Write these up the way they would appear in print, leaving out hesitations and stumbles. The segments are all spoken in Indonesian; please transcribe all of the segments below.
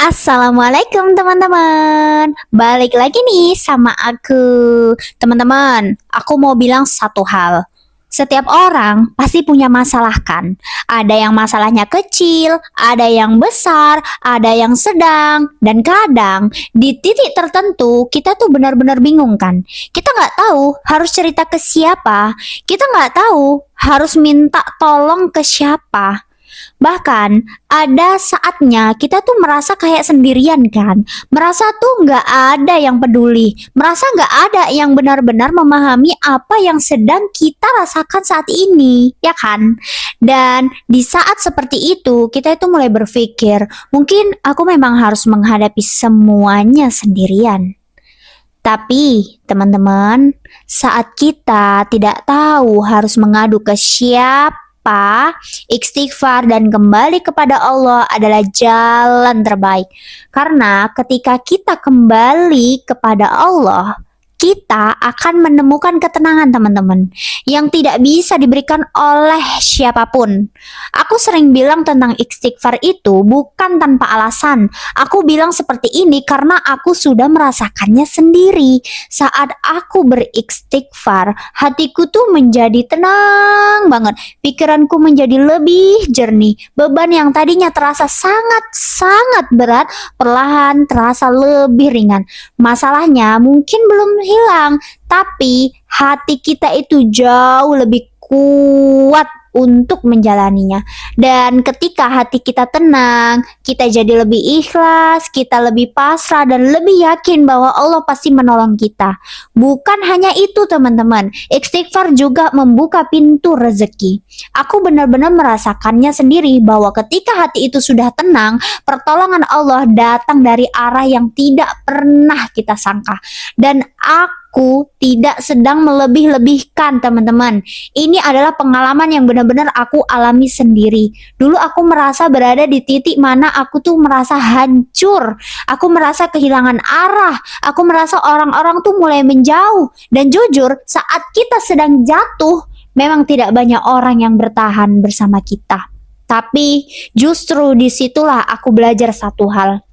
Assalamualaikum teman-teman. Balik lagi nih sama aku. Teman-teman, aku mau bilang satu hal. Setiap orang pasti punya masalah kan. Ada yang masalahnya kecil, ada yang besar, ada yang sedang, dan kadang di titik tertentu kita tuh benar-benar bingung kan. Kita nggak tahu harus cerita ke siapa. Kita nggak tahu harus minta tolong ke siapa. Bahkan ada saatnya kita tuh merasa kayak sendirian kan. Merasa tuh nggak ada yang peduli. Merasa nggak ada yang benar-benar memahami apa yang sedang kita rasakan saat ini. Ya kan? Dan di saat seperti itu kita itu mulai berpikir, mungkin aku memang harus menghadapi semuanya sendirian. Tapi, teman-teman, saat kita tidak tahu harus mengadu ke siapa, istighfar dan kembali kepada Allah adalah jalan terbaik. Karena ketika kita kembali kepada Allah, kita akan menemukan ketenangan, teman-teman, yang tidak bisa diberikan oleh siapapun. Aku sering bilang tentang istighfar itu bukan tanpa alasan. Aku bilang seperti ini karena aku sudah merasakannya sendiri. Saat aku beristighfar, hatiku tuh menjadi tenang banget. Pikiranku menjadi lebih jernih. Beban yang tadinya terasa sangat-sangat berat, perlahan terasa lebih ringan. Masalahnya mungkin belum hilang, tapi hati kita itu jauh lebih kuat untuk menjalaninya. Dan ketika hati kita tenang, kita jadi lebih ikhlas, kita lebih pasrah dan lebih yakin bahwa Allah pasti menolong kita. Bukan hanya itu, teman-teman, istighfar juga membuka pintu rezeki. Aku benar-benar merasakannya sendiri bahwa ketika hati itu sudah tenang, pertolongan Allah datang dari arah yang tidak pernah kita sangka. Dan aku tidak sedang melebih-lebihkan, teman-teman. Ini adalah pengalaman yang benar-benar aku alami sendiri. Dulu aku merasa berada di titik mana aku tuh merasa hancur. Aku merasa kehilangan arah. Aku merasa orang-orang tuh mulai menjauh. Dan jujur, saat kita sedang jatuh, memang tidak banyak orang yang bertahan bersama kita. Tapi justru disitulah aku belajar satu hal.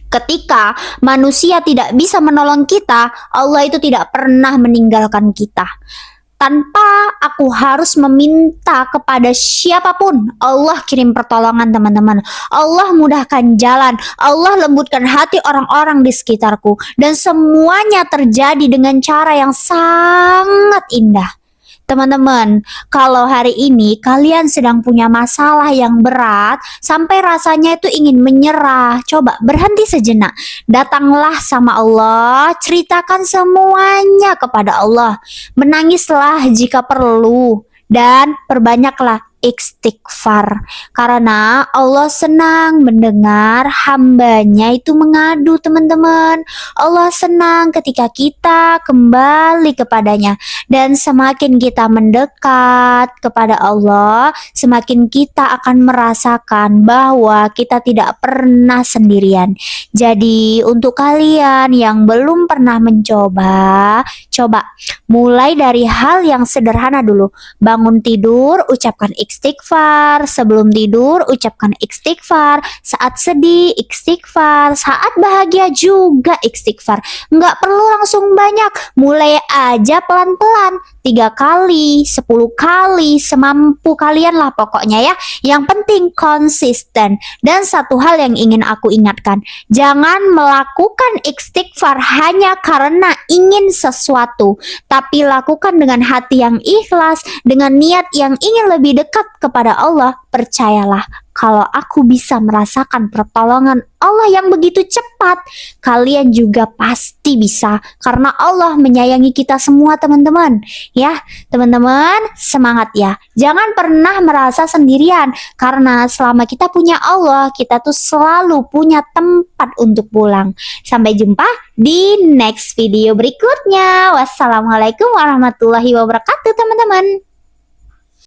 Ketika manusia tidak bisa menolong kita, Allah itu tidak pernah meninggalkan kita. Tanpa aku harus meminta kepada siapapun, Allah kirim pertolongan, teman-teman. Allah mudahkan jalan, Allah lembutkan hati orang-orang di sekitarku. Dan semuanya terjadi dengan cara yang sangat indah. Teman-teman, kalau hari ini kalian sedang punya masalah yang berat sampai rasanya itu ingin menyerah, coba berhenti sejenak. Datanglah sama Allah, ceritakan semuanya kepada Allah. Menangislah jika perlu dan perbanyaklah istighfar. Karena Allah senang mendengar hambanya itu mengadu, teman-teman. Allah senang ketika kita kembali kepadanya. Dan semakin kita mendekat kepada Allah, semakin kita akan merasakan bahwa kita tidak pernah sendirian. Jadi untuk kalian yang belum pernah mencoba, coba mulai dari hal yang sederhana dulu. Bangun tidur, ucapkan istighfar. Sebelum tidur, ucapkan istighfar. Saat sedih, istighfar. Saat bahagia juga istighfar. Nggak perlu langsung banyak. Mulai aja pelan-pelan. 3 kali, 10 kali, semampu kalian lah pokoknya ya. Yang penting konsisten. Dan satu hal yang ingin aku ingatkan. Jangan melakukan istighfar hanya karena ingin sesuatu. Tapi lakukan dengan hati yang ikhlas, dengan niat yang ingin lebih dekat kepada Allah. Percayalah, kalau aku bisa merasakan pertolongan Allah yang begitu cepat, kalian juga pasti bisa. Karena Allah menyayangi kita semua, teman-teman. Ya, teman-teman, semangat ya. Jangan pernah merasa sendirian. Karena selama kita punya Allah, kita tuh selalu punya tempat untuk pulang. Sampai jumpa di next video berikutnya. Wassalamualaikum warahmatullahi wabarakatuh, teman-teman.